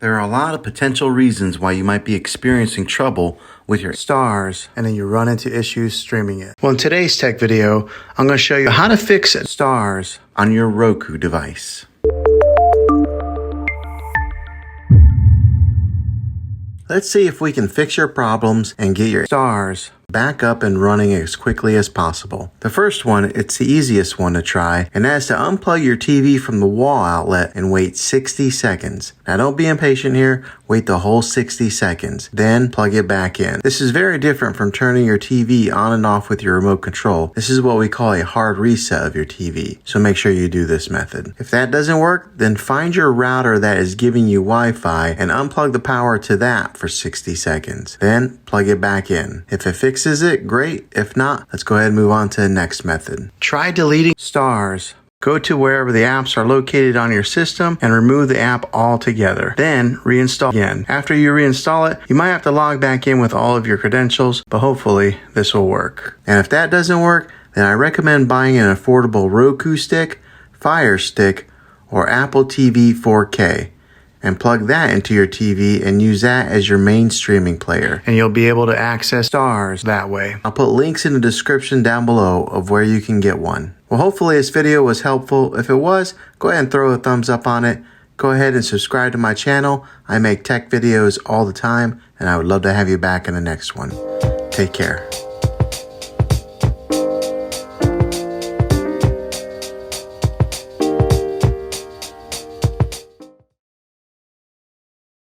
There are a lot of potential reasons why you might be experiencing trouble with your Starz and then you run into issues streaming it. Well, in today's tech video, I'm going to show you how to fix Starz on your Roku device. Let's see if we can fix your problems and get your Starz back up and running as quickly as possible. The first one, it's the easiest one to try, and that's to unplug your TV from the wall outlet and wait 60 seconds. Now don't be impatient here, wait the whole 60 seconds, then plug it back in. This is very different from turning your TV on and off with your remote control. This is what we call a hard reset of your TV, so make sure you do this method. If that doesn't work, then find your router that is giving you Wi-Fi and unplug the power to that for 60 seconds. Then plug it back in. If it fixes it, great. If not, let's go ahead and move on to the next method. Try deleting Starz. Go to wherever the apps are located on your system and remove the app altogether. Then reinstall again. After you reinstall it, you might have to log back in with all of your credentials, but hopefully this will work. And if that doesn't work, then I recommend buying an affordable Roku stick, Fire Stick, or Apple TV 4K. And plug that into your TV and use that as your main streaming player. And you'll be able to access Starz that way. I'll put links in the description down below of where you can get one. Well, hopefully this video was helpful. If it was, go ahead and throw a thumbs up on it. Go ahead and subscribe to my channel. I make tech videos all the time, and I would love to have you back in the next one. Take care.